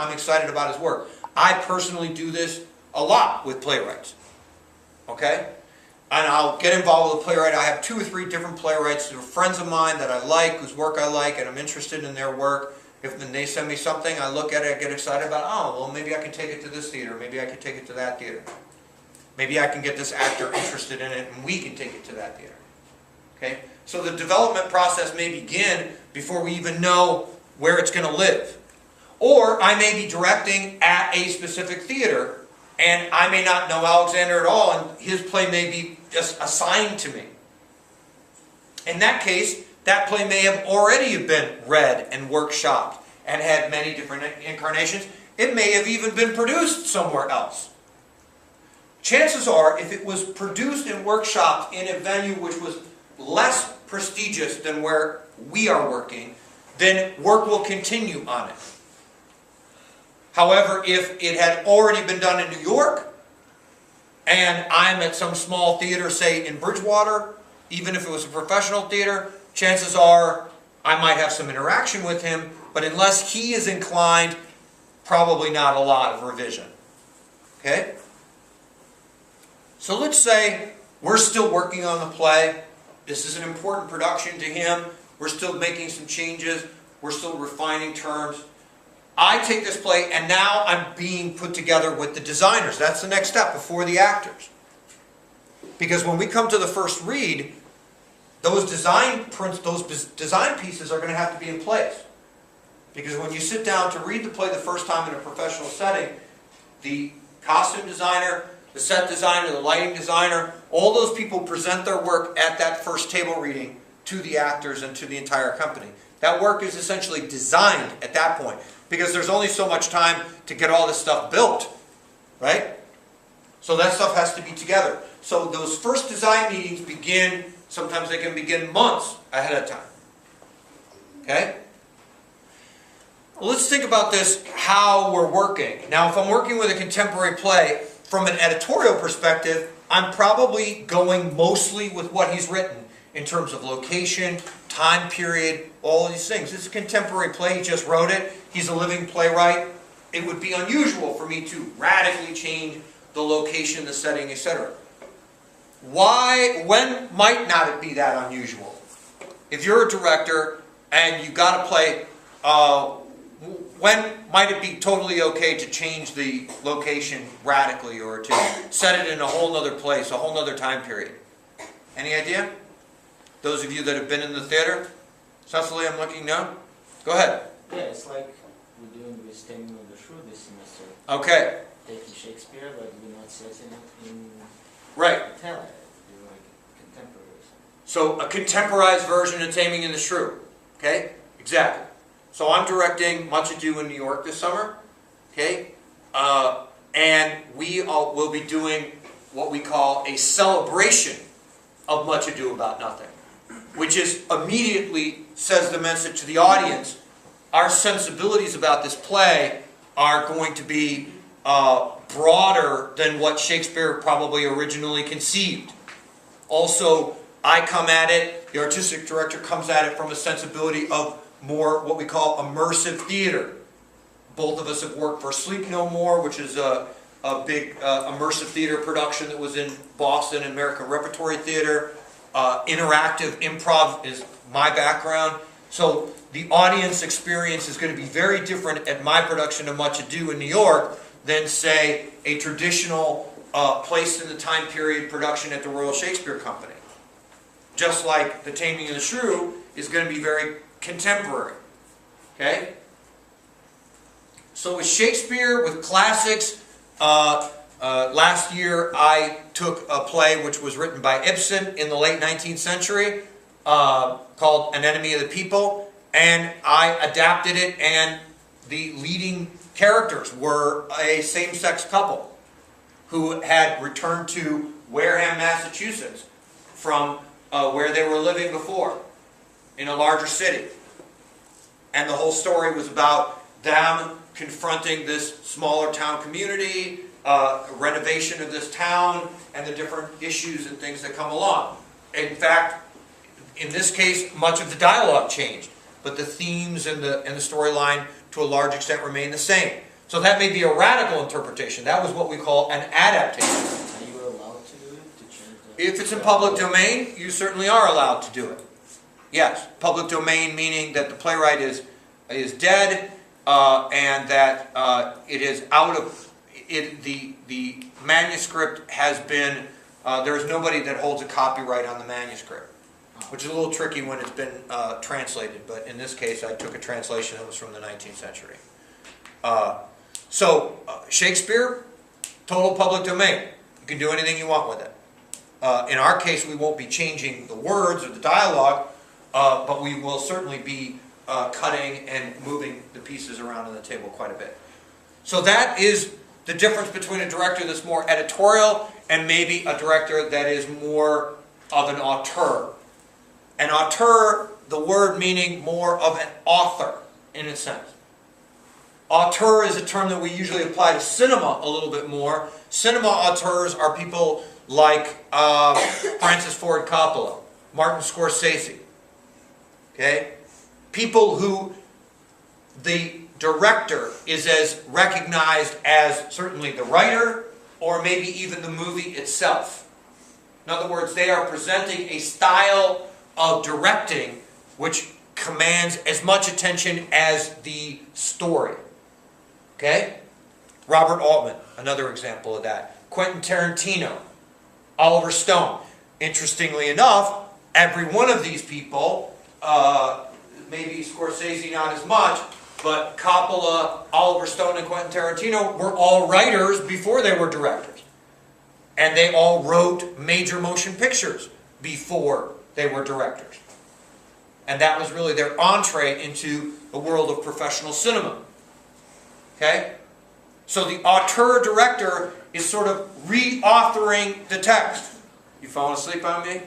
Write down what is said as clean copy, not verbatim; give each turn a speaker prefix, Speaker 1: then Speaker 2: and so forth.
Speaker 1: I'm excited about his work. I personally do this a lot with playwrights. Okay? And I'll get involved with a playwright. I have 2 or 3 different playwrights who are friends of mine that I like, whose work I like, and I'm interested in their work. If they send me something, I look at it, I get excited about, oh, well, maybe I can take it to this theater, maybe I can take it to that theater. Maybe I can get this actor interested in it, and we can take it to that theater. Okay? So the development process may begin before we even know where it's going to live. Or I may be directing at a specific theater, and I may not know Alexander at all, and his play may be just assigned to me. In that case, that play may have already been read and workshopped and had many different incarnations. It may have even been produced somewhere else. Chances are, if it was produced and workshopped in a venue which was less prestigious than where we are working, then work will continue on it. However, if it had already been done in New York, and I'm at some small theater, say in Bridgewater, even if it was a professional theater, chances are I might have some interaction with him, but unless he is inclined, probably not a lot of revision. Okay? So let's say we're still working on the play. This is an important production to him. We're still making some changes. We're still refining terms. I take this play, and now I'm being put together with the designers. That's the next step before the actors. Because when we come to the first read, those design pieces are going to have to be in place. Because when you sit down to read the play the first time in a professional setting, the costume designer, the set designer, the lighting designer, all those people present their work at that first table reading to the actors and to the entire company. That work is essentially designed at that point, because there's only so much time to get all this stuff built, right? So that stuff has to be together. So those first design meetings begin, sometimes they can begin months ahead of time. Okay? Well, let's think about this, how we're working. Now, if I'm working with a contemporary play, from an editorial perspective, I'm probably going mostly with what he's written in terms of location, time period, all of these things. It's a contemporary play, he just wrote it, he's a living playwright. It would be unusual for me to radically change the location, the setting, etc. When might not it be that unusual? If you're a director and you've got a play, when might it be totally okay to change the location radically, or to set it in a whole other place, a whole other time period? Any idea? Those of you that have been in the theater? Cecily, I'm looking now. Go ahead.
Speaker 2: Yeah, it's like we're doing with Taming of the Shrew this semester.
Speaker 1: Okay.
Speaker 2: Taking Shakespeare, but we're not setting it in
Speaker 1: right.
Speaker 2: Italian. We're like contemporary.
Speaker 1: So a contemporized version of Taming of the Shrew. Okay? Exactly. So I'm directing Much Ado in New York this summer. Okay? And we will be doing what we call a celebration of Much Ado About Nothing, which is immediately says the message to the audience. Our sensibilities about this play are going to be broader than what Shakespeare probably originally conceived. Also, I come at it, the artistic director comes at it from a sensibility of more what we call immersive theater. Both of us have worked for Sleep No More, which is a big immersive theater production that was in Boston, American Repertory Theater. Interactive improv is my background. So the audience experience is going to be very different at my production of Much Ado in New York than, say, a traditional placed in the time period production at the Royal Shakespeare Company. Just like The Taming of the Shrew is going to be very contemporary. Okay? So with Shakespeare, with classics, last year I took a play which was written by Ibsen in the late 19th century called An Enemy of the People, and I adapted it, and the leading characters were a same-sex couple who had returned to Wareham, Massachusetts from where they were living before in a larger city. And the whole story was about them confronting this smaller town community, renovation of this town, and the different issues and things that come along. In fact, in this case, much of the dialogue changed, but the themes and the storyline to a large extent remain the same. So that may be a radical interpretation. That was what we call an adaptation.
Speaker 2: Are you allowed to do it, to change the...
Speaker 1: If it's in public domain, you certainly are allowed to do it. Yes, public domain meaning that the playwright is dead, and that it is out of it. The manuscript has been. There is nobody that holds a copyright on the manuscript, which is a little tricky when it's been translated. But in this case, I took a translation that was from the 19th century. Shakespeare, total public domain. You can do anything you want with it. In our case, we won't be changing the words or the dialogue, but we will certainly be cutting and moving the pieces around on the table quite a bit. So that is the difference between a director that's more editorial and maybe a director that is more of an auteur. An auteur, the word meaning more of an author in a sense. Auteur is a term that we usually apply to cinema a little bit more. Cinema auteurs are people like Francis Ford Coppola, Martin Scorsese. Okay? People who the director is as recognized as certainly the writer or maybe even the movie itself. In other words, they are presenting a style of directing which commands as much attention as the story. Okay? Robert Altman, another example of that. Quentin Tarantino, Oliver Stone. Interestingly enough, every one of these people, maybe Scorsese not as much, but Coppola, Oliver Stone, and Quentin Tarantino were all writers before they were directors. And they all wrote major motion pictures before they were directors. And that was really their entree into the world of professional cinema. Okay? So the auteur director is sort of re-authoring the text. You falling asleep on me?